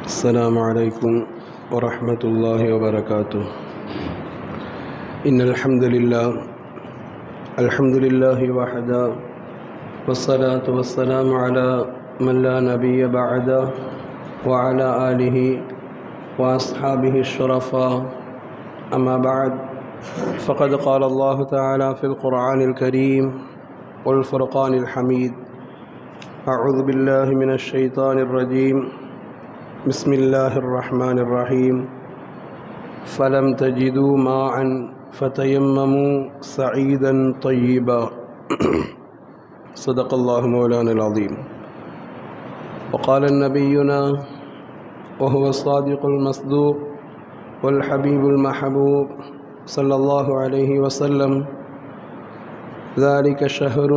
السلام عليكم ورحمة الله وبركاته. إن الحمد لله وحده، والصلاة والسلام على من لا نبي بعده وعلى آله وأصحابه الشرفاء. أما بعد، فقد قال الله تعالى في القرآن الكريم والفرقان الحميد: أعوذ بالله من الشيطان الرجيم، بسم الله الرحمن الرحيم. فلم تجدوا ماء فتيمموا سعيدا طيبا. صدق الله مولانا العظيم. وقال نبينا وهو الصادق المصدوق والحبيب المحبوب صلى الله عليه وسلم: ذلك شهر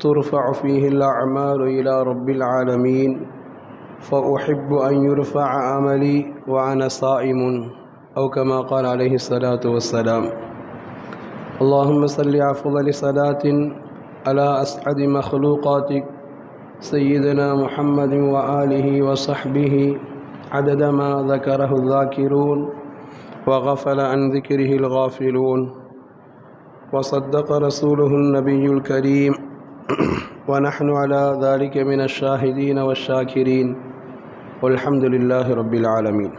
ترفع فيه الأعمال إلى رب العالمين، فأحب أن يرفع عملي وأنا صائم، أو كما قال عليه الصلاة والسلام. اللهم صل أفضل صلاة على أسعد مخلوقاتك سيدنا محمد وآله وصحبه عدد ما ذكره الذاكرون وغفل عن ذكره الغافلون، وصدق رسوله النبي الكريم، ونحن على ذلك من الشاهدين والشاكرين، والحمد لله رب العالمين.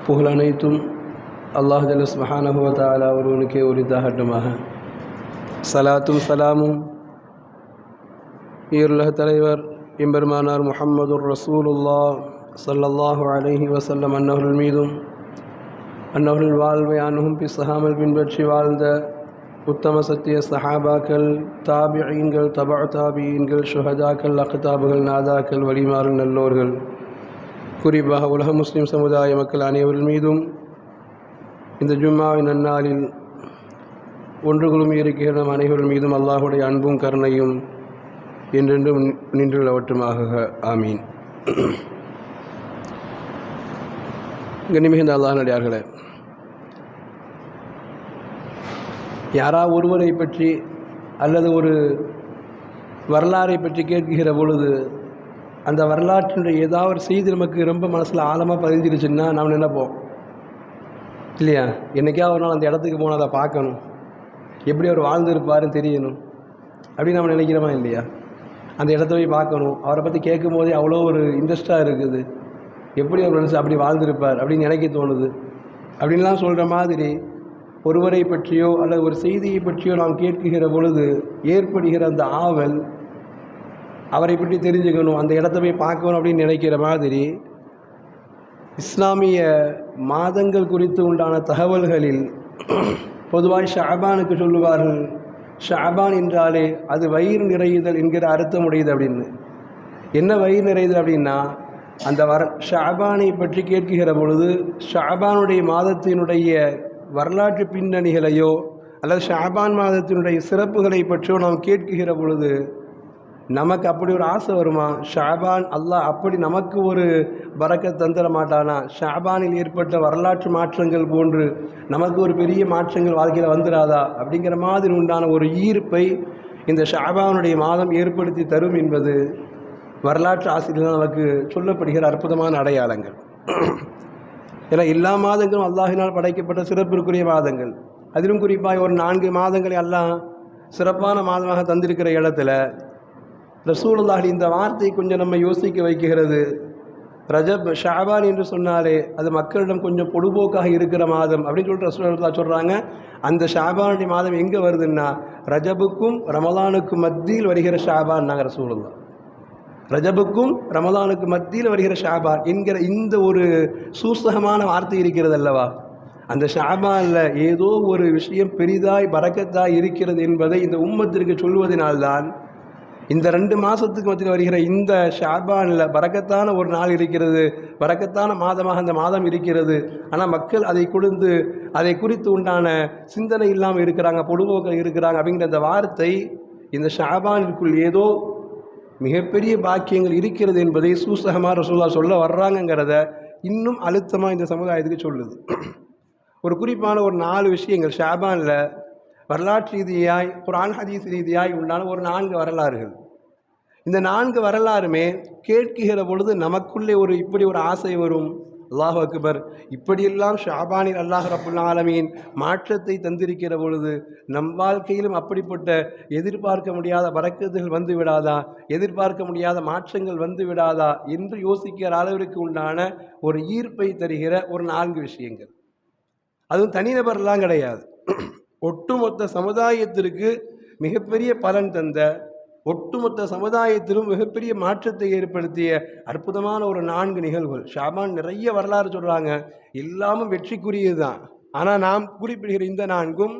புகழ் அனைத்தும் அல்லாஹ் ஜல்ல சுப்ஹானஹு வ தஆலா ஒருவனுக்கே உரித்தாகட்டுமாக. சலாத்தும் சலாமும் ஈருலக தலைவர் எம்பெருமானார் முஹம்மதுர் ரசூலுல்லாஹ் ஸல்லல்லாஹு அலைஹி வஸல்லம் அன்னவர்கள் மீதும், அன்னவர்கள் வாழ்வை அணுகும் பிசகாமல் பின்பற்றி வாழ்ந்த உத்தம சத்திய சஹாபாக்கள், தாபிஈன்கள், தபா தாபிஈன்கள், ஷுஹதாக்கள், அக்தாபுகள், நாதாக்கள், வலிமார்கள், நல்லோர்கள், குறிப்பாக உலக முஸ்லிம் சமுதாய மக்கள் அனைவர்கள் மீதும் இந்த ஜும்மாவின் நன்னாளில் ஒன்று குழுமி இருக்கிற அனைவர்கள் மீதும் அல்லாஹுடைய அன்பும் கருணையும் என்றென்றும் நின்று நிலவட்டுமாக. ஆமீன். கண்ணிமிகுந்த அல்லாஹ் நடிகார்களே, ஒருவரை பற்றி அல்லது ஒரு வரலாறை பற்றி கேட்கிற பொழுது அந்த வரலாற்றினுடைய ஏதாவது செய்தி நமக்கு ரொம்ப மனசில் ஆழமாக பதிஞ்சிருச்சுன்னா நாம் நினைப்போம் இல்லையா, என்றைக்காவது ஒரு நாள் அந்த இடத்துக்கு போனால் அதை பார்க்கணும், எப்படி அவர் வாழ்ந்திருப்பாருன்னு தெரியணும் அப்படின்னு நம்ம நினைக்கிறோமா இல்லையா? அந்த இடத்த போய் பார்க்கணும், அவரை பற்றி கேட்கும் போதே அவ்வளோ ஒரு இன்ட்ரெஸ்டாக இருக்குது, எப்படி அவர் மனசு அப்படி வாழ்ந்திருப்பார் அப்படின்னு நினைக்க தோணுது. அப்படின்லாம் சொல்கிற மாதிரி ஒருவரை பற்றியோ அல்லது ஒரு செய்தியை பற்றியோ நாம் கேட்குகிற பொழுது ஏற்படுகிற அந்த ஆவல், அவரை பற்றி தெரிஞ்சுக்கணும், அந்த இடத்த போய் பார்க்கணும் அப்படின்னு நினைக்கிற மாதிரி இஸ்லாமிய மாதங்கள் குறித்து உண்டான தகவல்களில் பொதுவாக ஷஅபானுக்கு சொல்லுவார்கள், ஷஅபான் என்றாலே அது வயிறு நிறையுதல் என்கிற அர்த்தம் உடையது அப்படின்னு. என்ன வயிறு நிறையுதல் அப்படின்னா, அந்த ஷஅபானை பற்றி கேட்குகிற பொழுது ஷஅபானுடைய மாதத்தினுடைய வரலாற்று பின்னணிகளையோ அல்லது ஷஅபான் மாதத்தினுடைய சிறப்புகளை பற்றியோ நாம் கேட்குகிற பொழுது நமக்கு அப்படி ஒரு ஆசை வருமா? ஷஅபான் அல்லாஹ் அப்படி நமக்கு ஒரு பரக்கத் தந்திர மாட்டானா? ஷஅபானில் ஏற்பட்ட வரலாற்று மாற்றங்கள் போன்று நமக்கு ஒரு பெரிய மாற்றங்கள் வாழ்க்கையில் வந்துடாதா? அப்படிங்கிற மாதிரி உண்டான ஒரு ஈர்ப்பை இந்த ஷஅபானுடைய மாதம் ஏற்படுத்தி தரும் என்பது வரலாற்று ஆசிரியர்கள் நமக்கு சொல்லப்படுகிற அற்புதமான அடையாளங்கள். ஏன்னா எல்லா மாதங்களும் அல்லாஹினால் படைக்கப்பட்ட சிறப்பிற்குரிய மாதங்கள். அதிலும் குறிப்பாக ஒரு 4 மாதங்களை அல்லாஹ் சிறப்பான மாதமாக தந்திருக்கிற இடத்துல ரசூலுல்லாஹி இந்த வார்த்தை கொஞ்சம் நம்ம யோசிக்க வைக்கிறது. ரஜப், ஷஅபான் என்று சொன்னாலே அது மக்களிடம் கொஞ்சம் பொடுபோக்காக இருக்கிற மாதம் அப்படின்னு சொல்லிட்டு ரசூலுல்லாஹ் சொல்கிறாங்க. அந்த ஷஅபானுடைய மாதம் எங்கே வருதுன்னா ரஜபுக்கும் ரமலானுக்கும் மத்தியில் வருகிற ஷஅபான் நாங்கள் ரசூலுல்லாஹ். ரஜபுக்கும் ரமலானுக்கு மத்தியில் வருகிற ஷஅபான் என்கிற இந்த ஒரு சூசகமான வார்த்தை இருக்கிறது அல்லவா? அந்த ஷஅபானில் ஏதோ ஒரு விஷயம் பெரிதாய் பரக்கத்தாய் இருக்கிறது என்பதை இந்த உம்மத்திற்கு சொல்வதனால்தான் இந்த 2 மாதத்துக்கு மத்தியில் வருகிற இந்த ஷஅபானில் பரக்கத்தான ஒரு நாள் இருக்கிறது, பரக்கத்தான மாதமாக அந்த மாதம் இருக்கிறது. ஆனால் மக்கள் அதை குறித்து உண்டான சிந்தனை இல்லாமல் இருக்கிறாங்க, பொடுபோக்க இருக்கிறாங்க அப்படிங்கிற அந்த வார்த்தை இந்த ஷஅபானிற்குள் ஏதோ மிகப்பெரிய பாக்கியங்கள் இருக்கிறது என்பதை சூசகமாக ரசூலுல்லாஹ் சொல்ல வர்றாங்கங்கிறத இன்னும் அழுத்தமாக இந்த சமுதாயத்துக்கு சொல்லுது. ஒரு குறிப்பான ஒரு 4 விஷயங்கள் ஷஅபானில் வரலாற்று ரீதியாய் குர்ஆன் ஹதீஸ் ரீதியாய் உண்டான ஒரு 4 வரலாறுகள். இந்த 4 வரலாறுமே கேட்கிற பொழுது நமக்குள்ளே இப்படி ஒரு ஆசை வரும். அல்லாஹ் அக்பர், இப்படியெல்லாம் ஷாபானில் அல்லாஹ் ரப்புல் ஆலமீன் மாற்றத்தை தந்திருக்கிற பொழுது நம் வாழ்க்கையிலும் அப்படிப்பட்ட எதிர்பார்க்க முடியாத பரக்கத்துகள் வந்து விடாதா, எதிர்பார்க்க முடியாத மாற்றங்கள் வந்து விடாதா என்று யோசிக்கிற அளவிற்கு உண்டான ஒரு ஈர்ப்பை தருகிற ஒரு 4 விஷயங்கள். அதுவும் தனிநபர்லாம் கிடையாது, ஒட்டுமொத்த சமுதாயத்திற்கு மிகப்பெரிய பலன் தந்த, ஒட்டுமொத்த சமுதாயத்திலும் மிகப்பெரிய மாற்றத்தை ஏற்படுத்திய அற்புதமான ஒரு 4 நிகழ்வுகள். ஷாபான் நிறைய வரலாறு சொல்கிறாங்க, எல்லாமும் வெற்றிக்குரியது தான். ஆனால் நாம் குறிப்பிடுகிற இந்த 4ம்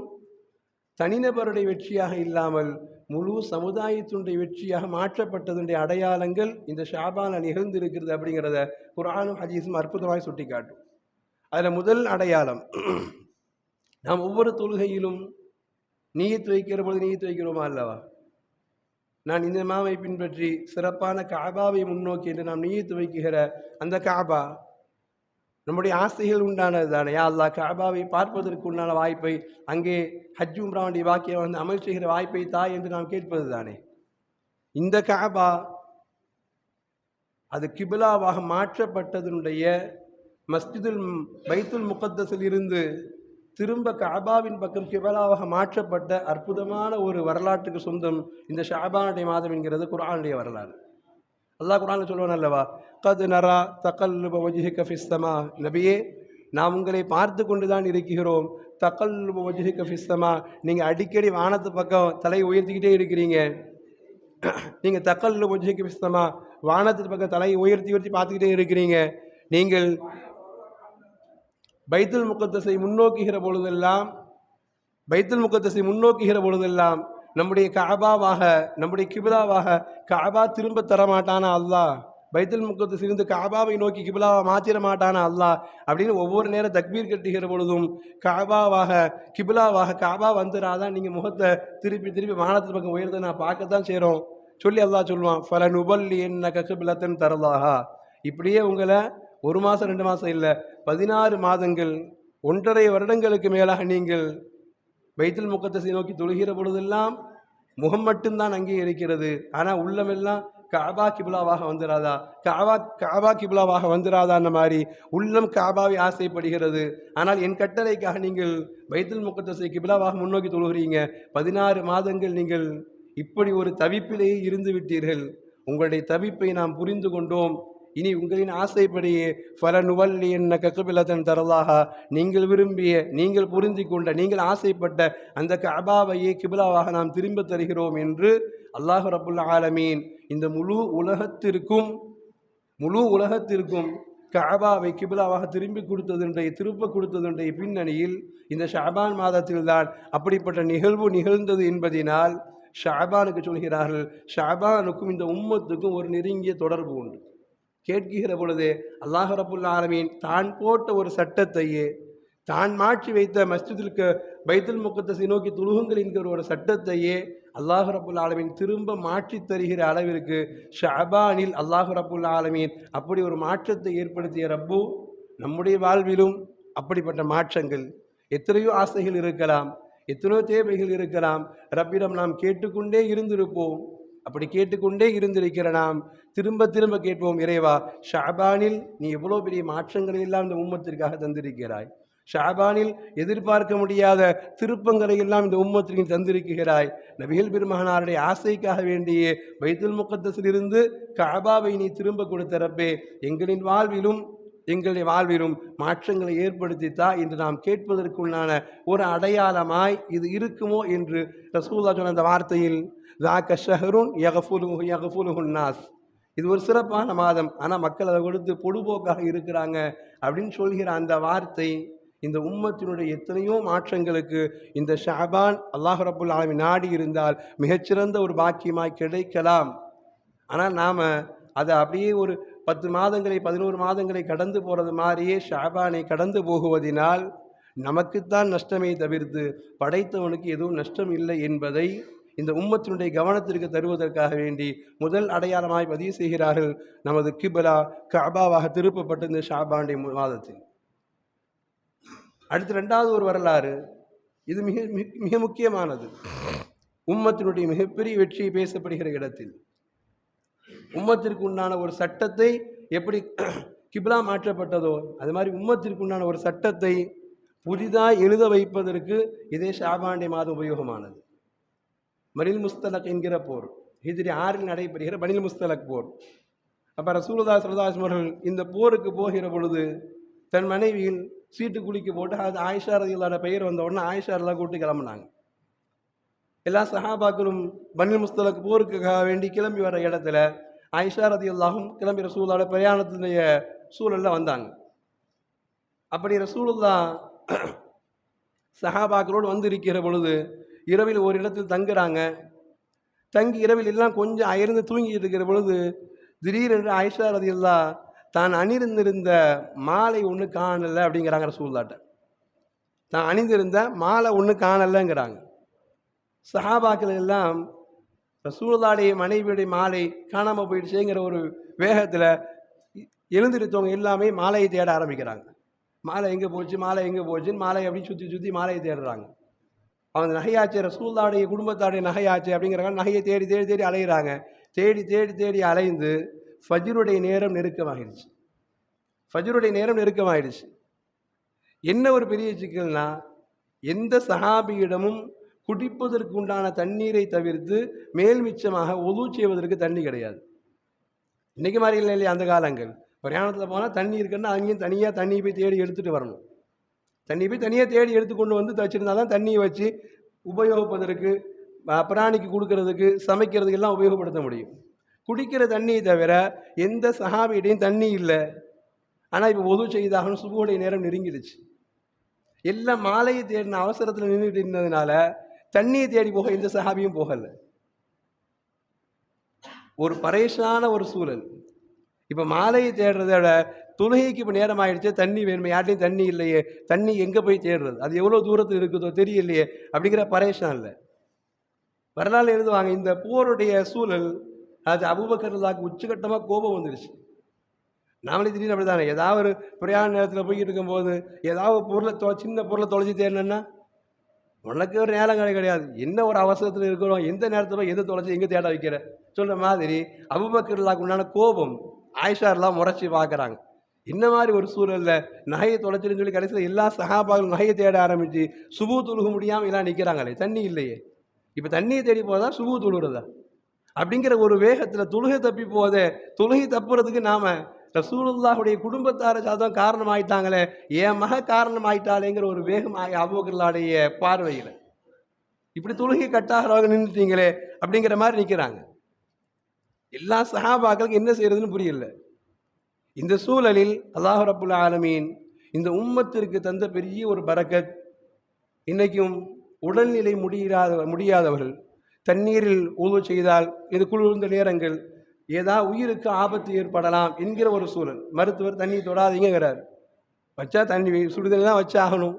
தனிநபருடைய வெற்றியாக இல்லாமல் முழு சமுதாயத்தினுடைய வெற்றியாக மாற்றப்பட்டதுடைய அடையாளங்கள் இந்த ஷாபான நிகழ்ந்திருக்கிறது அப்படிங்கிறத குர்ஆனும் ஹதீஸும் அற்புதமாக சுட்டி காட்டும். அதில் முதல் அடையாளம், நாம் ஒவ்வொரு தொழுகையிலும் நீயத்து வைக்கிற பொழுது நீயத்து வைக்கிறோமா அல்லவா? நான் இந்த மாவை பின்பற்றி சிறப்பான காபாவை முன்னோக்கி என்று நாம் நீயத்து வைக்கிற அந்த காபா நம்முடைய ஆசைகள் உண்டானது தானே. யா அல்லாஹ், காபாவை பார்ப்பதற்கு உண்டான வாய்ப்பை, அங்கே ஹஜ் உம்ராவுடைய வாக்கியம் வந்து அமல் செய்கிற வாய்ப்பை தாய் என்று நாம் கேட்பது தானே. இந்த காபா அது கிபிலாவாக மாற்றப்பட்டதனுடைய மஸ்ஜிதுல் பைத்துல் முகத்தஸில் இருந்து திரும்ப காபாவின் பக்கம் கிபிலாவாக மாற்றப்பட்ட அற்புதமான ஒரு வரலாற்றுக்கு சொந்தம் இந்த ஷாபானுடைய மாதம் என்கிறது குர்ஆனுடைய வரலாறு. அல்லாஹ் குர்ஆனில் சொல்லுவான் அல்லவா, கத் நரா தகல்லுப வஜ்ஹிக ஃபிஸ் ஸமா, நபியே நாம் உங்களை பார்த்து கொண்டு தான் இருக்கிறோம். தகல்லுப வஜ்ஹிக ஃபிஸ் ஸமா, நீங்கள் அடிக்கடி வானத்து பக்கம் தலை உயர்த்திக்கிட்டே இருக்கிறீங்க. நீங்கள் தகல்லுப வஜ்ஹிக ஃபிஸ் ஸமா, வானத்து பக்கம் தலையை உயர்த்தி பார்த்துக்கிட்டே இருக்கிறீங்க. நீங்கள் பைத்துல் முகத்தஸை முன்னோக்குகிற பொழுதெல்லாம் நம்முடைய காபாவாக, நம்முடைய கிபிலாவாக காபா திரும்ப தரமாட்டானா அல்லாஹ், பைத்துல் முகத்தஸில் இருந்து காபாவை நோக்கி கிபிலாவை மாற்றிட மாட்டானா அல்லாஹ் அப்படின்னு ஒவ்வொரு நேரம் தக்பீர் கட்டுகிற பொழுதும் காபாவாக கிபிலாவாக காபா வந்துடாதான், நீங்கள் முகத்தை திருப்பி வானத்து பக்கம் உயர்த்த நான் பார்க்கத்தான் செய்கிறோம் சொல்லி அல்லாஹ் சொல்லுவான். ஃபலனுபல்லி என்ன கிபிலத்தன் தரலாஹா, இப்படியே உங்களை 1 மாதம் 2 மாதம் இல்லை, 16 மாதங்கள் 1.5 வருடங்களுக்கு மேலாக நீங்கள் பைத்துல் முகத்தஸை நோக்கி தொழுகிற பொழுதெல்லாம் முகம் மட்டும்தான் அங்கே இருக்கிறது, ஆனால் உள்ளமெல்லாம் காபா கிபிலாவாக வந்துடாதா, காபா கிபிலாவாக வந்துடாதான்ற மாதிரி உள்ளம் காபாவை ஆசைப்படுகிறது. ஆனால் என் கட்டளைக்காக நீங்கள் பைத்துல் முகத்தஸை கிபிலாவாக முன்னோக்கி தொழுகிறீங்க. 16 மாதங்கள் நீங்கள் இப்படி ஒரு தவிப்பிலேயே இருந்து விட்டீர்கள். உங்களுடைய தவிப்பை நாம் புரிந்து கொண்டோம். இனி உங்களின் ஆசைப்படியே ஃபலனுவல்லி என்ன கிபிலத்தன் தரலாஹா, நீங்கள் விரும்பிய, நீங்கள் புரிந்து கொண்ட, நீங்கள் ஆசைப்பட்ட அந்த கஅபாவையே கிபிலாவாக நாம் திரும்ப தருகிறோம் என்று அல்லாஹ் ரப்புல் ஆலமீன் இந்த முழு உலகத்திற்கும் கஅபாவை கிபிலாவாக திருப்ப கொடுத்ததுடைய பின்னணியில் இந்த ஷஅபான் மாதத்தில்தான் அப்படிப்பட்ட நிகழ்வு நிகழ்ந்தது என்பதினால் ஷஅபானுக்கு சொல்கிறார்கள், ஷஅபானுக்கும் இந்த உம்மத்துக்கும் ஒரு நெருங்கிய தொடர்பு உண்டு. கேட்கிற பொழுதே அல்லாஹ் ரப்புல் ஆலமீன் தான் போட்ட ஒரு சட்டத்தையே, தான் மாற்றி வைத்த மஸ்ஜிதுக்கு பைத்துல் முகத்தஸை நோக்கி தொழுகுங்கள் என்கிற ஒரு சட்டத்தையே அல்லாஹ் ரப்புல் ஆலமீன் திரும்ப மாற்றி தருகிற அளவிற்கு ஷஅபானில் அல்லாஹ் ரப்புல் ஆலமீன் அப்படி ஒரு மாற்றத்தை ஏற்படுத்திய ரப்பு நம்முடைய வாழ்விலும் அப்படிப்பட்ட மாற்றங்கள், எத்தனையோ ஆசைகள் இருக்கலாம், எத்தனையோ தேவைகள் இருக்கலாம், ரப்பிடம் நாம் கேட்டுக்கொண்டே இருந்திருப்போம். அப்படி கேட்டுக்கொண்டே இருந்திருக்கிற நாம் திரும்ப கேட்போம், இறைவா ஷஅபானில் நீ எவ்வளோ பெரிய மாற்றங்களை எல்லாம் இந்த உம்மத்திற்காக தந்திருக்கிறாய், ஷஅபானில் எதிர்பார்க்க முடியாத திருப்பங்களை எல்லாம் இந்த உம்மத்திற்கு தந்திருக்கிறாய். நபிகள் பெருமகனாருடைய ஆசைக்காக வேண்டியே பைத்துல் முகத்தஸில் இருந்து கஅபாவை நீ திரும்ப கொடுத்த ரப்பே, எங்களுடைய வாழ்விலும் மாற்றங்களை ஏற்படுத்தித்தா என்று நாம் கேட்பதற்குள்ளான ஒரு அடையாளமாய் இது இருக்குமோ என்று ரசூலுல்லாஹ் சொன்ன அந்த வார்த்தையில் ذاك شهر يغفله الناس, இது ஒரு சிறப்பான மாதம், ஆனால் மக்கள் அதை கொடுத்து பொடுபோக்காக இருக்கிறாங்க அப்படின்னு சொல்கிற அந்த வார்த்தை இந்த உம்மத்தினுடைய எத்தனையோ மாற்றங்களுக்கு இந்த ஷஅபான் அல்லாஹ் ரப்புல் ஆலமீன் நாடி இருந்தால் மிகச்சிறந்த ஒரு பாக்கியமாய் கிடைக்கலாம். ஆனால் நாம் அதை அப்படியே ஒரு 10 மாதங்களை 11 மாதங்களை கடந்து போகிறது மாதிரியே ஷஅபானை கடந்து போகுவதினால் நமக்குத்தான் நஷ்டமே தவிர்த்து படைத்தவனுக்கு எதுவும் நஷ்டம் இல்லை என்பதை இந்த உம்மத்தினுடைய கவனத்திற்கு தருவதற்காக வேண்டி முதல் அடையாளமாய் பதிவு செய்கிறார்கள். நமது கிபிலா கஅபாவாக திருப்பப்பட்ட இந்த ஷஅபானுடைய மாதத்தில். அடுத்து 2வது ஒரு வரலாறு, இது மிக மிக முக்கியமானது. உம்மத்தினுடைய மிகப்பெரிய வெற்றி பேசப்படுகிற இடத்தில் உம்மத்திற்கு உண்டான ஒரு சட்டத்தை எப்படி கிப்லா மாற்றப்பட்டதோ அது மாதிரி உம்மத்திற்கு உண்டான ஒரு சட்டத்தை புதிதாக எழுத வைப்பதற்கு இதே ஷாபாண்டை மாதம் உபயோகமானது. பனில் முஸ்தலக் என்கிற போர் ஹிஜ்ரி 6 நடைபெறுகிற பனில் முஸ்தலக் போர். அப்போ ரசூலுல்லாஹி ஸல்லல்லாஹு அலைஹி வஸல்லம் இந்த போருக்கு போகிற பொழுது தன் மனைவியில் சீட்டு குளிக்க போட்டு அது ஆயிஷா ரலியல்லாஹு பெயர் வந்த உடனே ஆயிஷா எல்லாம் கூட்டி கிளம்புனாங்க. எல்லா சஹாபாக்களும் பனில் முஸ்தலக் போருக்காக வேண்டி கிளம்பி வர இடத்துல ஆயிஷா ரலியல்லாஹும் கிளம்பி ரசூலுல்லாஹோட பிரயாணத்தினுடைய சூழலில் வந்தாங்க. அப்படி ரசூலுல்லாஹ் சஹாபாக்களோடு வந்து இருக்கிற பொழுது இரவில் ஒரு இடத்தில் தங்குறாங்க. தங்கி இரவில் எல்லாம் கொஞ்சம் அயர்ந்து தூங்கிட்டு இருக்கிற பொழுது திடீரென்று ஆயிஷா ரலியல்லாஹ் தான் அணிந்திருந்த மாலை ஒன்று காணலை அப்படிங்கிறாங்க ரசூலுல்லாஹ்ட்ட. தான் அணிந்திருந்த மாலை ஒன்று காணலைங்கிறாங்க. சஹாபாக்கள் எல்லாம் ரசூலுல்லாஹ்வுடைய மனைவியுடைய மாலை காணாமல் போயிடுச்சுங்கிற ஒரு வேகத்தில் எழுந்திருத்தவங்க எல்லாமே மாலையை தேட ஆரம்பிக்கிறாங்க. மாலை எங்கே போச்சு, மாலை எங்கே போச்சுன்னு மாலை அப்படி சுற்றி சுற்றி மாலையை தேடுறாங்க. அவங்க நகையாச்சு, ரசூலுல்லாஹ்வுடைய குடும்பத்தாருடைய நகையாச்சு அப்படிங்கிறக்காக நகையை தேடி தேடி தேடி அலைகிறாங்க. தேடி தேடி தேடி அலைந்து ஃபஜ்ருடைய நேரம் நெருக்கமாகிடுச்சு. ஃபஜ்ருடைய நேரம் நெருக்கமாகிடுச்சு. என்ன ஒரு பெரிய சிக்கல்னா, எந்த சஹாபியிடமும் குடிப்பதற்கு உண்டான தண்ணீரை தவிர்த்து மேல் மிச்சமாக ஒது செய்வதற்கு தண்ணி கிடையாது. இன்றைக்கு மாதிரி இல்லை இல்லையா, அந்த காலங்கள் பிரயாணத்தில் போனால் தண்ணி இருக்குன்னா அங்கேயும் தனியாக தண்ணி போய் தேடி எடுத்துகிட்டு வரணும். தண்ணி போய் தனியாக தேடி எடுத்து கொண்டு வந்து வச்சுருந்தா தான் தண்ணியை வச்சு உபயோகப்படுவதற்கு, பிராணிக்கு கொடுக்கறதுக்கு, சமைக்கிறதுக்கு எல்லாம் உபயோகப்படுத்த முடியும். குடிக்கிற தண்ணியை தவிர எந்த சஹாபியிடையும் தண்ணி இல்லை. ஆனால் இப்போ ஒது செய்தாகணும், சுபுடைய நேரம் நெருங்கிடுச்சு. எல்லாம் மாலையை தேடின அவசரத்தில் நின்றுட்டு இருந்ததுனால தண்ணியை தேடி போக எந்த சஹாபியும் போகலை. ஒரு பரேஷான ஒரு சூழல். இப்போ மாலையை தேடுறத விட தொழுகைக்கு இப்போ நேரம் ஆகிடுச்சு, தண்ணி வேணுமே, யார்ட்டையும் தண்ணி இல்லையே, தண்ணி எங்கே போய் தேடுறது, அது எவ்வளோ தூரத்தில் இருக்குதோ தெரியலையே அப்படிங்கிற பரேஷான் இல்லை. வரலாறு எழுதுவாங்க, இந்த போருடைய சூழல் அது அபூபக்கர் ரலியல்லாஹு உச்சகட்டமாக கோபம் வந்துடுச்சு. நாமளே திடீர்னு அப்படி தானே, ஏதாவது ஒரு பிரயாண நேரத்தில் போய்கிட்டு இருக்கும்போது ஏதாவது பொருளை சின்ன பொருளை தொலைச்சி தேடினேன்னா உனக்கு ஒரு நேரம் கிடையாது, என்ன ஒரு அவசரத்தில் இருக்கிறோம், எந்த நேரத்தில் போய் எது தொலைச்சி எங்கே தேட வைக்கிற சொல்கிற மாதிரி அபூபக்கர் ரலியல்லாஹுக்கு உண்டான கோபம் ஆயிஷா எல்லாம் முறைச்சி பார்க்குறாங்க. இந்த மாதிரி ஒரு சூழலில் நகையை தொலைச்சின்னு சொல்லி கடைசியில் எல்லா சஹாபாக்களும் நகையை தேட ஆரம்பித்து சுபு தொழுக முடியாமல் எல்லாம் நிற்கிறாங்களே, தண்ணி இல்லையே. இப்போ தண்ணியை தேடி போதா சுபு தொழுகிறதா அப்படிங்கிற ஒரு வேகத்தில் தொழுகை தப்பி போதே. தொழுகை தப்புறதுக்கு நாம் ரசூலுல்லாஹுடைய குடும்பத்தார சாதம் காரணமாயிட்டாங்களே, என் மக காரணமாயிட்டாளேங்கிற ஒரு வேகம் அபூபக்கருடைய பார்வையில் இப்படி தொழுகை கட்டாகிறவங்க நின்றுட்டீங்களே அப்படிங்கிற மாதிரி நிற்கிறாங்க. எல்லா சஹாபாக்களுக்கு என்ன செய்யறதுன்னு புரியல. இந்த சூழலில் அல்லாஹ் ரப்புல் ஆலமீன் இந்த உம்மத்திற்கு தந்த பெரிய ஒரு பரக்கத், இன்னைக்கும் உடல்நிலை முடியாதவர்கள் தண்ணீரில் உது செய்தால் இது குளிர்ந்த நேரங்கள் ஏதாவது உயிருக்கு ஆபத்து ஏற்படலாம் என்கிற ஒரு சூழல். மருத்துவர் தண்ணி தொடாதீங்கிறார். வச்சா தண்ணி சுடுதல் தான் வச்சாகணும்,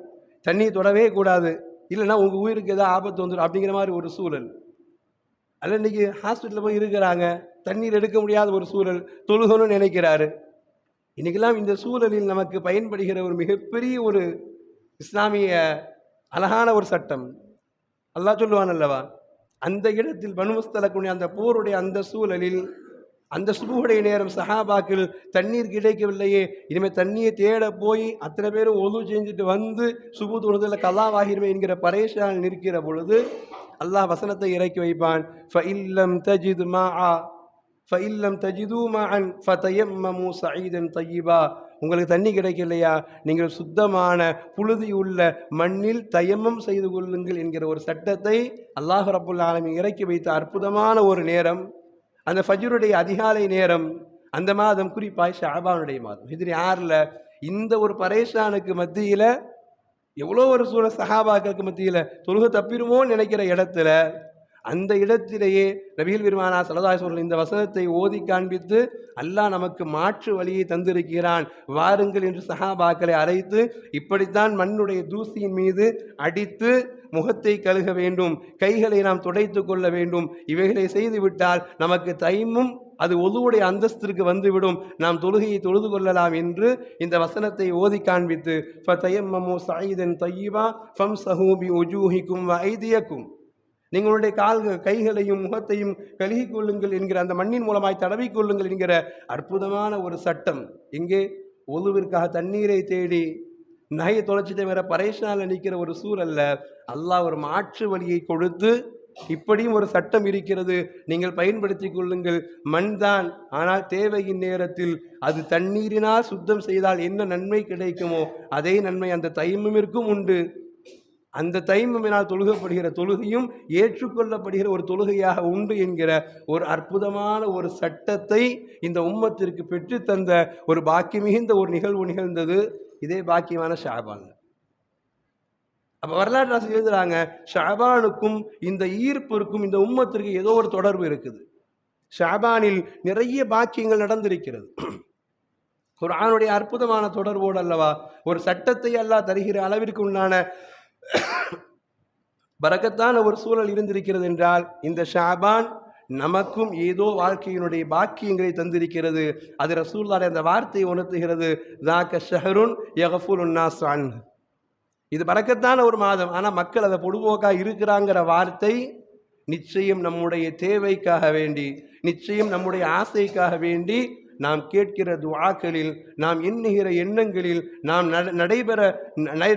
தண்ணி தொடவே கூடாது, இல்லைன்னா உங்கள் உயிருக்கு ஏதாவது ஆபத்து வந்துடும் அப்படிங்கிற மாதிரி ஒரு சூழல். அதில் இன்றைக்கி ஹாஸ்பிட்டலில் போய் இருக்கிறாங்க, தண்ணீர் எடுக்க முடியாத ஒரு சூழல், தொழுகணும்னு நினைக்கிறாரு. இன்றைக்கெல்லாம் இந்த சூழலில் நமக்கு பயன்படுகிற ஒரு மிகப்பெரிய ஒரு இஸ்லாமிய அழகான ஒரு சட்டம். அல்லாஹ் சொல்லுவான் அல்லவா, அந்த இடத்தில் பனு முஸ்தலக்குடைய அந்த போருடைய அந்த சூழலில் அந்த சுபுடைய நேரம் சஹாபாக்கள் தண்ணீர் கிடைக்கவில்லையே, இனிமேல் தண்ணியை தேட போய் அத்தனை பேரும் ஒது செஞ்சுட்டு வந்து சுபு தொழுதில் கல்லாவாகிருமே என்கிற பரேஷால் நிற்கிற பொழுது அல்லாஹ் வசனத்தை இறக்கி வைப்பான். ஃபஇல்லம் தஜிது மாஆ ஃபஇல்லம் தஜிது மாஅன் ஃபதயம்மமு ஸஈதன் தய்யிபா. உங்களுக்கு தண்ணி கிடைக்கலையா, நீங்கள் சுத்தமான புழுதி உள்ள மண்ணில் தயம்மம் செய்து கொள்ளுங்கள் என்கிற ஒரு சட்டத்தை அல்லாஹ் ரப்புல் ஆலமீன் இறக்கி வைத்த அற்புதமான ஒரு நேரம் அந்த ஃபஜ்ருடைய அதிகாலை நேரம். அந்த மாதம் குறிப்பாக ஷஅபானுடைய மாதம் ஹிஜ்ரி 6 இந்த ஒரு பரேஷானுக்கு மத்தியில் எவ்வளோ ஒரு சூழல் சஹாபாக்களுக்கு மத்தியில் தொழுகை தப்பிடுமோன்னு நினைக்கிற இடத்துல அந்த இடத்திலேயே நபிகள் பெருமானா ஸல்லல்லாஹு அலைஹி வஸல்லம் இந்த வசனத்தை ஓதி காண்பித்து அல்லாஹ் நமக்கு மாற்று வழியை தந்திருக்கிறான், வாருங்கள் என்று சஹாபாக்களை அழைத்து இப்படித்தான் மண்ணுடைய தூசியின் மீது அடித்து முகத்தை கழுக வேண்டும், கைகளை நாம் துடைத்து கொள்ள வேண்டும், இவைகளை செய்துவிட்டால் நமக்கு தைமும் அது ஒதுவுடைய அந்தஸ்திற்கு வந்துவிடும், நாம் தொழுகையை தொழுது கொள்ளலாம் என்று இந்த வசனத்தை ஓதி காண்பித்து ஃபதயம்மமு ஸஈதன் தய்யிபா ஃபம்ஸஹூ பிவுஜூஹிக்கும் வஐதியக்கும், நீங்களுடைய கைகளையும் முகத்தையும் கழுகிக் கொள்ளுங்கள் என்கிற அந்த மண்ணின் மூலமாய் தடவிக் கொள்ளுங்கள் என்கிற அற்புதமான ஒரு சட்டம். இங்கே ஒழுவிற்காக தண்ணீரை தேடி நகையை தொலைச்சிட்டே வேற பரேஷனால நிற்கிற ஒரு சூழல்ல அல்லாஹ் ஒரு மாற்று வழியை கொடுத்து இப்படியும் ஒரு சட்டம் இருக்கிறது, நீங்கள் பயன்படுத்திக் கொள்ளுங்கள். மண் தான், ஆனால் தேவையின் நேரத்தில் அது தண்ணீரினால் சுத்தம் செய்தால் என்ன நன்மை கிடைக்குமோ அதே நன்மை அந்த தைமமிற்கும் உண்டு. அந்த தைமமினால் தொழுகப்படுகிற தொழுகையும் ஏற்றுக்கொள்ளப்படுகிற ஒரு தொழுகையாக உண்டு என்கிற ஒரு அற்புதமான ஒரு சட்டத்தை இந்த உம்மத்திற்கு பெற்று தந்த ஒரு பாக்கி மிகுந்த ஒரு நிகழ்வு நிகழ்ந்தது. இதே பாக்கியமான ஷாபான். அப்போ வரலாற்று ஆசிரியர் எழுதுறாங்க, ஷாபானுக்கும் இந்த ஈர்ப்பிற்கும் இந்த உம்மத்திற்கு ஏதோ ஒரு தொடர்பு இருக்குது. ஷாபானில் நிறைய பாக்கியங்கள் நடந்திருக்கிறது. குர்ஆனுடைய அற்புதமான தொடர்போடு அல்லவா ஒரு சட்டத்தை அல்லாஹ் தருகிற அளவிற்கு உண்டான பரக்கத்தான ஒரு சூழல் இருந்திருக்கிறது என்றால் இந்த ஷாபான் நமக்கும் ஏதோ வாழ்க்கையினுடைய பாக்கியங்களை தந்திருக்கிறது. அது ரசூலுல்லாஹ் அந்த வார்த்தையை உணர்த்துகிறது, ஸாக ஷஹ்ருன் யக்ஃபுலுன் நாஸ் அன்ஹு. இது பரக்கத்தான ஒரு மாதம், ஆனால் மக்கள் அதை பொடுபோக்காக இருக்கிறாங்கிற வார்த்தை நிச்சயம் நம்முடைய தேவைக்காக வேண்டி, நிச்சயம் நம்முடைய ஆசைக்காக வேண்டி நாம் கேட்கிற துஆக்களில், நாம் எண்ணுகிற எண்ணங்களில், நாம்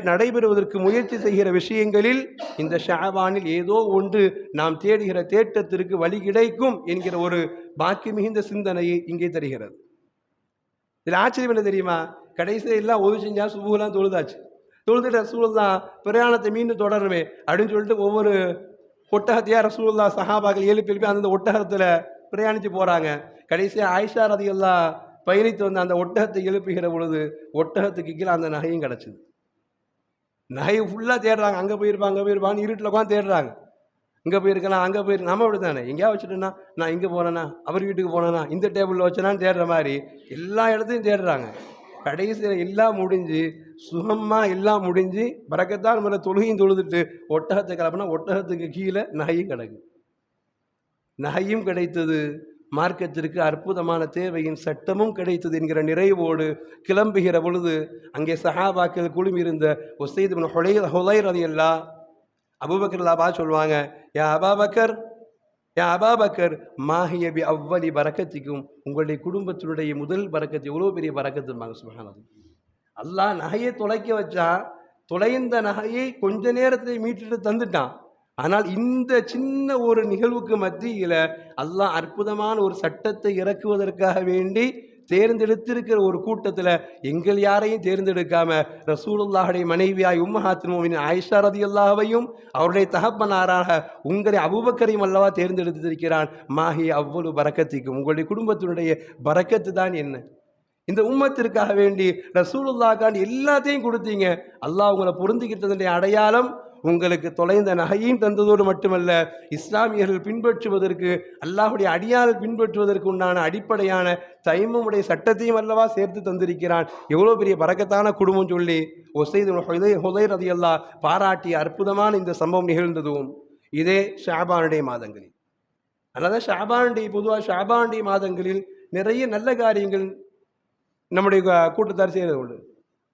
நடைபெறுவதற்கு முயற்சி செய்கிற விஷயங்களில் இந்த ஷாபானில் ஏதோ ஒன்று நாம் தேடுகிற தேட்டத்திற்கு வழி கிடைக்கும் என்கிற ஒரு பாக்கி மிகுந்த சிந்தனையை இங்கே தருகிறது. இதில் ஆச்சரியம் என்ன தெரியுமா? கடைசியில் எல்லாம் ஒது செஞ்சா சுபுகெல்லாம் தொழுதாச்சு. தொழுதுட்டு ரசூலுல்லாஹ் பிரயாணத்தை மீண்டும் தொடருமே அப்படின்னு சொல்லிட்டு ஒவ்வொரு ஒட்டகத்தையா ரசூலுல்லாஹ் சஹாபாக்கள் எழுப்பி அந்த ஒட்டகத்தில் பிரயாணித்து போகிறாங்க. கடைசியாக ஆயிஷா ரலியல்லாஹு பயணித்து வந்து அந்த ஒட்டகத்தை எழுப்புகிற பொழுது ஒட்டகத்துக்கு கீழே அந்த நகையும் கிடச்சிது. நகையை ஃபுல்லாக தேடுறாங்க, அங்கே போயிருப்பாங்க இருட்டில் உட்காந்து தேடுறாங்க. இங்கே போயிருக்கலாம், அங்கே போயிருக்கு. நம்ம அப்படி தானே, எங்கேயா வச்சுட்டேன்னா நான் இங்கே போனேன்னா, அவர் வீட்டுக்கு போனேன்னா, இந்த டேபிளில் வச்சேனான்னு தேடுற மாதிரி எல்லா இடத்தையும் தேடுறாங்க. கடைசியில் எல்லாம் முடிஞ்சு சுகமாக எல்லாம் முடிஞ்சு பரக்கத்தான் மேலே தொழுகையும் தொழுதுட்டு ஒட்டகத்தை கிளப்புனா ஒட்டகத்துக்கு கீழே நகையும் கிடக்கு. நகையும் கிடைத்தது, மார்க்கத்திற்கு அற்புதமான தேவையின் சட்டமும் கிடைத்தது என்கிற நிறைவோடு கிளம்புகிற பொழுது அங்கே சஹாபாக்கள் குழுமியிருந்த உஸைத் இப்னு ஹுதைர் ரலியல்லாஹு அபூபக்கர் ரலியல்லாஹு சொல்லுவாங்க, யா அபாபக்கர் மாஹியபி அவ்வளி பரக்கத்திக்கும், உங்களுடைய குடும்பத்தினுடைய முதல் பரக்கத்து எவ்வளோ பெரிய பரக்கத்தும்பாங்க. சுப்ஹானல்லாஹ். அல்லாஹ் நகையை தொலைக்க வச்சா, தொலைந்த நகையை கொஞ்ச நேரத்தில் மீட்டுட்டு தந்துட்டான். ஆனால் இந்த சின்ன ஒரு நிகழ்வுக்கு மத்தியில் அல்லாஹ் அற்புதமான ஒரு சட்டத்தை இறக்குவதற்காக வேண்டி தேர்ந்தெடுத்திருக்கிற ஒரு கூட்டத்தில் எங்கள் யாரையும் தேர்ந்தெடுக்காம ரசூலுல்லாஹுடைய மனைவியாய் உம்மஹாத்துல் முஃமினீன் ஆயிஷா ரலியல்லாஹுவையும் அவருடைய தகப்பனாராக உங்களை அபூபக்கரையும் அல்லவா தேர்ந்தெடுத்திருக்கிறான். மாஹி அவ்வளவு பரக்கத்திக்கும், உங்களுடைய குடும்பத்தினுடைய பரக்கத்து தான் என்ன? இந்த உம்மத்திற்காக வேண்டி ரசூலுல்லாஹ்காண்டி எல்லாத்தையும் கொடுத்தீங்க. அல்லாஹ் உங்களை பொருந்திக்கிட்டதுடைய அடையாளம் உங்களுக்கு தொலைந்த நகையும் தந்ததோடு மட்டுமல்ல, இஸ்லாமியர்கள் பின்பற்றுவதற்கு, அல்லாஹுடைய அடியார்கள் பின்பற்றுவதற்கு உண்டான அடிப்படையான தைமமுடைய சட்டத்தையும் அல்லவா சேர்த்து தந்திருக்கிறான். எவ்வளோ பெரிய பரக்கத்தான குடும்பம் சொல்லி உஸைத் இப்னு ஹுதைர் ரலியல்லாஹு பாராட்டிய அற்புதமான இந்த சம்பவம் நிகழ்ந்ததும் இதே ஷாபானுடைய மாதங்களில். அதனால ஷாபானுடைய பொதுவாக ஷாபானுடைய மாதங்களில் நிறைய நல்ல காரியங்கள் நம்முடைய கூட்டத்தார் செய்கிறது உண்டு.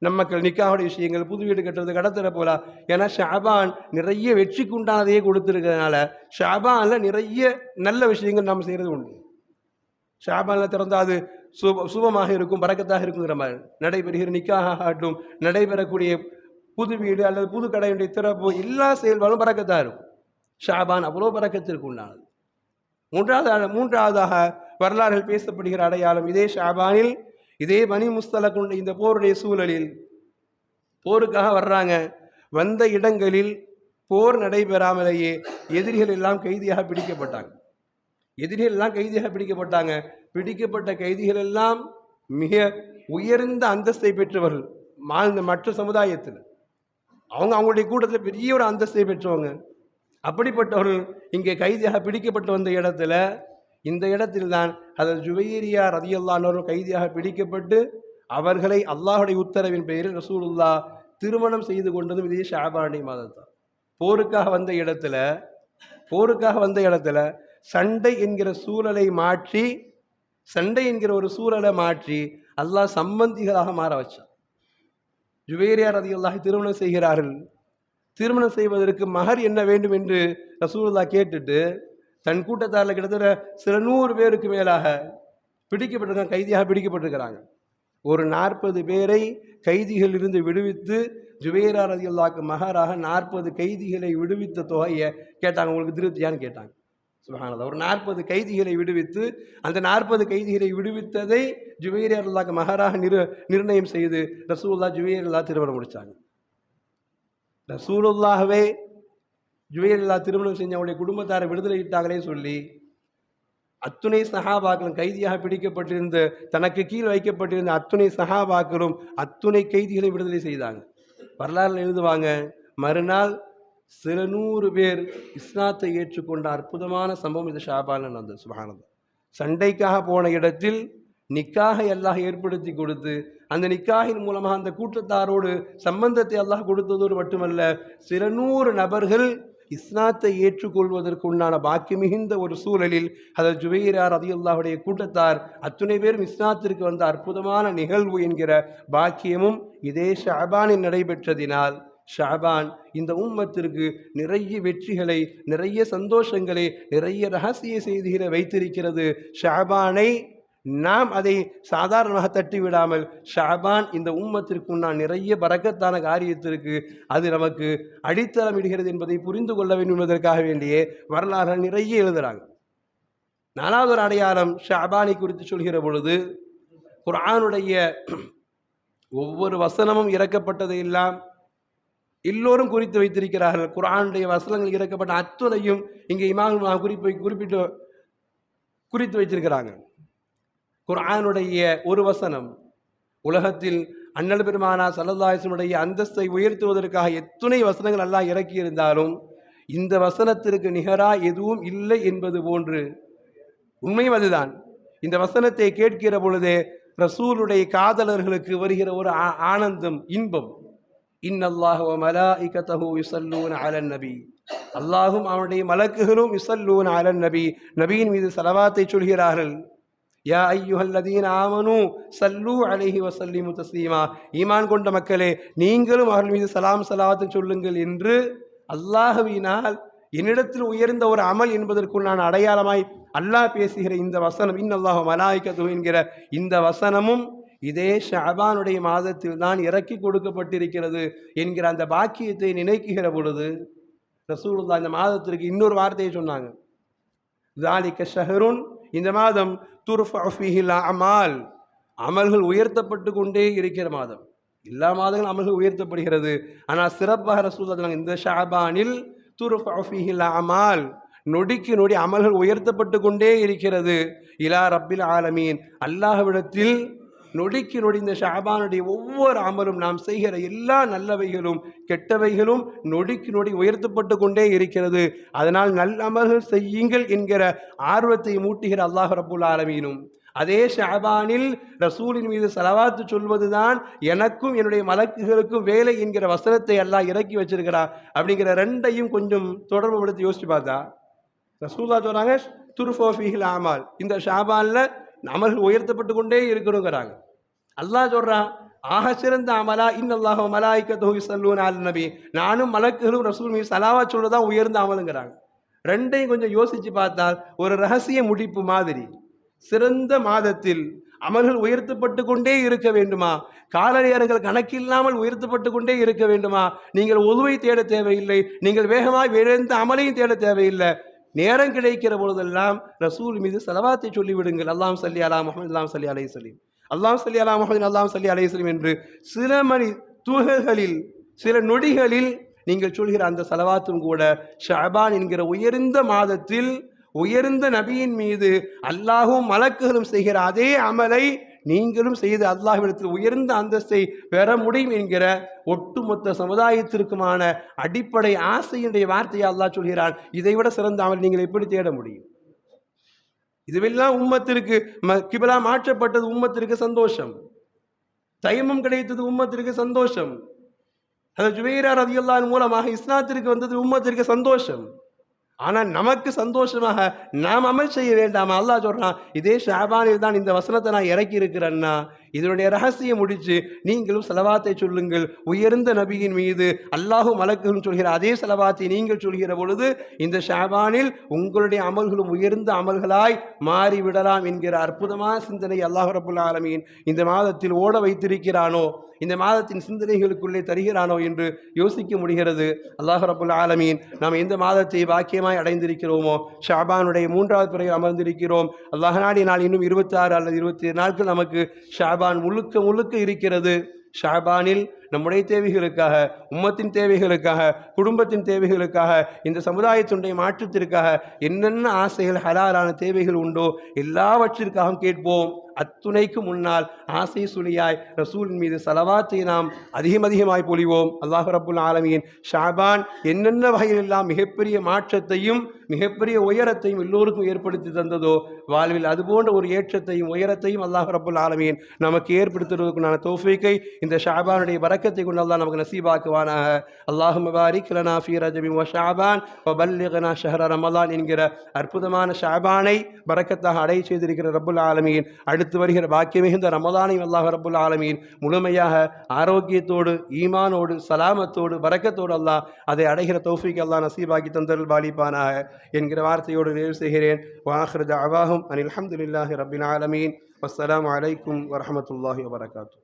நமக்கள் நிக்காவுடைய விஷயங்கள், புது வீடு கட்டுறது, கடத்தர போலா. ஏன்னா ஷாபான் நிறைய வெற்றிக்கு உண்டானதையே கொடுத்துருக்கிறதுனால ஷாபானில் நிறைய நல்ல விஷயங்கள் நாம் செய்கிறது உண்டு. ஷாபானில் திறந்தால் அது சுபமாக இருக்கும், பரக்கத்தாக இருக்குங்கிற மாதிரி நடைபெறுகிற நிக்காக ஆகட்டும், நடைபெறக்கூடிய புது வீடு அல்லது புது கடையுடைய திறப்பு, எல்லா செயல்பாடும் பரக்கத்தாக இருக்கும். ஷாபான் அவ்வளோ பரக்கத்திற்கு உண்டானது. மூன்றாவதாக வரலாறுகள் பேசப்படுகிற அடையாளம் இதே ஷாபானில், இதே பனி முஸ்தலக் கொண்ட இந்த போருடைய சூழலில் போருக்காக வர்றாங்க. வந்த இடங்களில் போர் நடைபெறாமலேயே எதிரிகள் எல்லாம் கைதியாக பிடிக்கப்பட்டாங்க. பிடிக்கப்பட்ட கைதிகள் எல்லாம் மிக உயர்ந்த அந்தஸ்தை பெற்றவர்கள். மற்ற சமுதாயத்தில் அவங்களுடைய கூட்டத்தில் பெரிய ஒரு அந்தஸ்தை பெற்றவங்க. அப்படிப்பட்டவர்கள் இங்கே கைதியாக பிடிக்கப்பட்டு வந்த இடத்துல, இந்த இடத்தில்தான் ஹதரத் ஜுவைரியா ரலியல்லாஹு அன்ஹு கைதியாக பிடிக்கப்பட்டு அவர்களை அல்லாஹுடைய உத்தரவின் பெயரில் ரசூலுல்லாஹ் திருமணம் செய்து கொண்டதும் இதே ஷாபானுடைய மாதத்தான். போருக்காக வந்த இடத்துல சண்டை என்கிற ஒரு சூழலை மாற்றி அல்லாஹ் சம்பந்திகளாக மாற வச்சான். ஜுவைரியா ரலியல்லாஹு திருமணம் செய்கிறார்கள். திருமணம் செய்வதற்கு மகர் என்ன வேண்டும் என்று ரசூலுல்லாஹ் கேட்டுட்டு தன் கூட்டத்தாரில் கிட்டத்தட்ட சில 100 பேருக்கு மேலாக பிடிக்கப்பட்டிருக்காங்க, கைதியாக பிடிக்கப்பட்டிருக்கிறாங்க. ஒரு 40 பேரை கைதிகள் இருந்து விடுவித்து ஜுபைரா ரலியல்லாஹு மகராக 40 கைதிகளை விடுவித்த தொகையை கேட்டாங்க. உங்களுக்கு திருப்தியான்னு கேட்டாங்க. சுப்ஹானல்லாஹ். ஒரு 40 கைதிகளை விடுவித்து அந்த 40 கைதிகளை விடுவித்ததை ஜுபைரா ரலியல்லாஹு மகராக நிர்ணயம் செய்து ரசூலுல்லாஹ் ஜுபைரா திருமணம் முடிச்சாங்க. ரசூலுல்லாஹ்வே ஜுபைரா திருமணம் செஞ்ச அவருடைய குடும்பத்தாரை விடுதலையிட்டாங்களே சொல்லி அத்துணை சஹாபாக்களும் கைதியாக பிடிக்கப்பட்டிருந்த தனக்கு கீழ் வைக்கப்பட்டிருந்த அத்துணை சஹாபாக்களும் அத்துணை கைதிகளை விடுதலை செய்தாங்க. வரலாறுல எழுதுவாங்க, மறுநாள் சில 100 பேர் இஸ்லாத்தை ஏற்றுக்கொண்ட அற்புதமான சம்பவம் இது ஷாபான் நடந்தது. சுப்ஹானல்லாஹ். சண்டைக்காக போன இடத்தில் நிக்காக அல்லாஹ் ஏற்படுத்தி கொடுத்து அந்த நிக்காகின் மூலமாக அந்த கூட்டத்தாரோடு சம்பந்தத்தை அல்லாஹ் கொடுத்ததோடு மட்டுமல்ல, சில 100 நபர்கள் இஸ்லாத்தை ஏற்றுக்கொள்வதற்கு உண்டான பாக்கி மிகுந்த ஒரு சூழலில் ஹதரத் ஜுபைரா ரலியல்லாஹுடைய கூட்டத்தார் அத்துணை பேரும் இஸ்லாத்திற்கு வந்த அற்புதமான நிகழ்வு என்கிற பாக்கியமும் இதே ஷஅபானில் நடைபெற்றதினால் ஷஅபான் இந்த உம்மத்திற்கு நிறைய வெற்றிகளை, நிறைய சந்தோஷங்களை, நிறைய ரகசிய செய்திகளை வைத்திருக்கிறது. ஷஅபானை நாம் அதை சாதாரணமாக தட்டி விடாமல் ஷஅபான் இந்த உம்மத்திற்கு நான் நிறைய பரக்கத்தான காரியத்திற்கு அது நமக்கு அடித்தளம் இடுகிறது என்பதை புரிந்து கொள்ள வேண்டும் என்பதற்காக வேண்டியே வரலாறு நிறைய எழுதுகிறாங்க. 4வது ஒரு அடையாளம் ஷஅபானை குறித்து சொல்கிற பொழுது குர்ஆனுடைய ஒவ்வொரு வசனமும் இறக்கப்பட்டதை எல்லாம் எல்லோரும் குறித்து வைத்திருக்கிறார்கள். குர்ஆனுடைய வசனங்கள் இறக்கப்பட்ட அத்துணையும் இங்கே இமாம் குறித்து வைத்திருக்கிறாங்க. குர்ஆனுடைய ஒரு வசனம் உலகத்தில் அண்ணல் பெருமானா ஸல்லல்லாஹு அலைஹி வஸல்லம் அந்தஸ்தை உயர்த்துவதற்காக எத்துணை வசனங்கள் எல்லாம் இறக்கியிருந்தாலும் இந்த வசனத்திற்கு நிகரா எதுவும் இல்லை என்பது போன்று உண்மையும் அதுதான். இந்த வசனத்தை கேட்கிற பொழுதே ரசூலுடைய காதலர்களுக்கு வருகிற ஒரு ஆனந்தம், இன்பம். இன்னல்லாஹ வ மலாயிகத்தஹு யுஸல்லூன அலன் நபி, அல்லாஹும் அவனுடைய மலக்குகளும் யுஸல்லூன அலன் நபி, நபியின் மீது ஸலவாத்தை சொல்கிறார்கள். யா அய்யுஹல்லதீன ஆமனூ ஸல்லூ அலைஹி வஸல்லிமு தஸ்லீமா, ஈமான் கொண்ட மக்களே நீங்களும் அவர்கள் மீது சலாம் ஸலவாத்து சொல்லுங்கள் என்று அல்லாஹ்வினால் என்னிடத்தில் உயர்ந்த ஒரு அமல் என்பதற்குள்ளான அடையாளமாய் அல்லாஹ் பேசுகிற இந்த வசனம் இன்னல்லாஹு மலாயிகத்துஹு என்கிற இந்த வசனமும் இதே ஷஅபானுடைய மாதத்தில் தான் இறக்கி கொடுக்கப்பட்டிருக்கிறது என்கிற அந்த பாக்கியத்தை நினைக்குகிற பொழுது ரசூலுல்லாஹ் இந்த மாதத்திற்கு இன்னொரு வார்த்தையை சொன்னாங்க. ذَلِكَ شَهْرٌ, இந்த மாதம் துர்ஃபஉ ஃபீஹில் அமால், அமல்கள் உயர்த்தப்பட்டு கொண்டே இருக்கிற மாதம். எல்லா மாதங்களும் அமல்கள் உயர்த்தப்படுகிறது. ஆனால் சிறப்பாக ரசூலுல்லாஹ் இந்த ஷஅபானில் துர்ஃபஉ ஃபீஹில் அமால், நொடிக்கு நொடி அமல்கள் உயர்த்தப்பட்டு கொண்டே இருக்கிறது. இலா ரப்பில் ஆலமீன், அல்லாஹ்விடத்தில் நொடிக்கு நொடி இந்த ஷஅபானுடைய ஒவ்வொரு அமலும் நாம் செய்கிற எல்லா நல்லவைகளும் கெட்டவைகளும் நொடிக்கு நொடி உயர்த்தப்பட்டு கொண்டே இருக்கிறது. அதனால் நல்ல அமல்கள் செய்யுங்கள் என்கிற ஆர்வத்தை மூட்டுகிற அல்லாஹ் ரப்புல் ஆலமீனும் அதே ஷஅபானில் ரசூலின் மீது ஸலவாத்து சொல்வதுதான் எனக்கும் என்னுடைய மலக்குகளுக்கும் வேலை என்கிற வசனத்தை அல்லாஹ் இறக்கி வச்சிருக்கிறார். அப்படிங்கிற ரெண்டையும் கொஞ்சம் தொடர்பு படுத்தி யோசிச்சு பார்த்தா ரசூலுல்லாஹ் சொல்றாங்க துர்ஃபு ஃபீஹில் அமால், இந்த ஷஅபான்ல அமல்கள் உயர்த்தப்பட்டு கொண்டே இருக்கிறோங்கிறாங்க. அல்லாஹ் சொல்றான் ஆக சிறந்த அமலா இன்னல்லாஹு வ மலாயிகத்துஹு யுஸல்லூன அலன் நபி, நானும் மலக்குகளும் ரசூல் மீது ஸலவாத் சொல்றதான் உயர்ந்த அமலுங்கிறாங்க. ரெண்டையும் கொஞ்சம் யோசிச்சு பார்த்தால் ஒரு ரகசிய முடிப்பு மாதிரி சிறந்த மாதத்தில் அமல்கள் உயர்த்தப்பட்டு கொண்டே இருக்க வேண்டுமா, கால நேரங்கள் கணக்கில்லாமல் உயர்த்தப்பட்டு கொண்டே இருக்க வேண்டுமா, நீங்கள் ஒதுவை தேட தேவையில்லை, நீங்கள் வேகமாக விழுந்த அமலையும் தேட தேவையில்லை, நேரம் கிடைக்கிற பொழுதெல்லாம் ரசூல் மீது ஸலவாத்தை சொல்லிவிடுங்கள். அல்லாஹ் ஸல்லி அலா முஹம்மது அல்லாஹ் ஸல்லி அலைஹி வஸல்லம், அல்லாஹ் ஸல்லி அலா முஹம்மது அல்லாஹ் ஸல்லி அலைஹி வஸல்லம் என்று சில மணி துகள்களில் சில நொடிகளில் நீங்கள் சொல்கிற அந்த ஸலவாத்தும் கூட ஷஅபான் என்கிற உயர்ந்த மாதத்தில் உயர்ந்த நபியின் மீது அல்லாஹும் மலக்குகளும் செய்கிற அதே அமலை நீங்களும் செய்து அல்லாஹ்விடத்தில் உயர்ந்த அந்தஸ்தை பெற முடியும் என்கிற ஒட்டுமொத்த சமுதாயத்திற்குமான அடிப்படை ஆசையினுடைய வார்த்தையை அல்லாஹ் சொல்கிறான். இதைவிட சிறந்த அமல் நீங்கள் எப்படி தேட முடியும்? இதுவெல்லாம் உம்மத்திற்கு கிபிலா மாற்றப்பட்டது, உம்மத்திற்கு சந்தோஷம். தைமம் கிடைத்தது, உம்மத்திற்கு சந்தோஷம். ஹஜ்ரத் ஜுபைரா ரலியல்லாஹு அன்ஹு மூலமாக இஸ்லாத்திற்கு வந்தது, உம்மத்திற்கு சந்தோஷம். ஆனால் நமக்கு சந்தோஷமாக நாம் அமல் செய்ய வேண்டாமா? அல்லாஹ் சொல்றான் இதே ஷஅபானில் தான் இந்த வசனத்தை நான் இறக்கி இருக்கிறேன்னா இதனுடைய ரகசியம் முடிச்சு நீங்களும் செலவாத்தை சொல்லுங்கள். உயர்ந்த நபியின் மீது அல்லாஹும் மலக்குகளும் சொல்கிற அதே செலவாத்தை நீங்கள் சொல்கிற பொழுது இந்த ஷாபானில் உங்களுடைய அமல்களும் உயர்ந்த அமல்களாய் மாறிவிடலாம் என்கிற அற்புதமான சிந்தனை அல்லாஹ் ரப்புல் ஆலமீன் இந்த மாதத்தில் ஓட வைத்திருக்கிறானோ, இந்த மாதத்தின் சிந்தனைகளுக்குள்ளே தருகிறானோ என்று யோசிக்க முடிகிறது. அல்லாஹ் ரப்புல் ஆலமீன் நாம் எந்த மாதத்தை பாக்கியமாய் அடைந்திருக்கிறோமோ, ஷாபானுடைய 3வது பிறையில் அமர்ந்திருக்கிறோம். அல்லாஹ் நாடினால் இன்னும் 26 அல்லது 27 நாட்கள் நமக்கு ஷாபான் முழுக்க முழுக்க இருக்கிறது. ஷாபானில் நம்முடைய தேவைகளுக்காக, உம்மத்தின் தேவைகளுக்காக, குடும்பத்தின் தேவைகளுக்காக, இந்த சமுதாயத்தினுடைய மாற்றத்திற்காக என்னென்ன ஆசைகள் ஹலாலான தேவைகள் உண்டோ எல்லாவற்றிற்காகவும் கேட்போம். அத்துணைக்கு முன்னால் ஆசை சுழியாய் ரசூலின் மீது சலவாத்தை நாம் அதிகமாய் பொழிவோம். அல்லாஹ் ரப்புல் ஆலமீன் ஷாபான் என்னென்ன வகையிலெல்லாம் மிகப்பெரிய மாற்றத்தையும் மிகப்பெரிய உயரத்தையும் எல்லோருக்கும் ஏற்படுத்தி தந்ததோ, வாழ்வில் அதுபோன்ற ஒரு ஏற்றத்தையும் உயரத்தையும் அல்லாஹ் ரப்புல் ஆலமீன் நமக்கு ஏற்படுத்துவதற்குண்டான தௌஃபீக்கை இந்த ஷாபானுடைய பரக்கத்தை கொண்டு அல்லாஹ் நமக்கு நசீபாக்குவானாக. அல்லாஹும்ம பாரிக் லனா ஃபீ ரஜபி வ ஷஅபான் வ பல்லிக்னா ஷஹ்ர ரமலான் என்கிற அற்புதமான ஷாபானை பரக்கத்தாக அடைய செய்திருக்கிற ரப்புல் ஆலமீன் அடுத்து வருகிற பாக்கிய மிகுந்த ரமலானையும் அல்லாஹ் ரப்புல் ஆலமீன் முழுமையாக ஆரோக்கியத்தோடு, ஈமானோடு, சலாமத்தோடு, பரக்கத்தோடு அல்லாஹ் அதை அடைகிற தௌஃபீக் அல்லாஹ் நசீபாக்கி தந்தருள் பாலிப்பானாக என்கிற வார்த்தையோடு நிறைவு செய்கிறேன். வாஹிரு தஅவாஹும் அனில் ஹம்துலில்லாஹி ரப்பில் ஆலமீன். வஸ்ஸலாமு அலைக்கும் வரஹ்மத்துல்லாஹி வபரகாத்துஹு.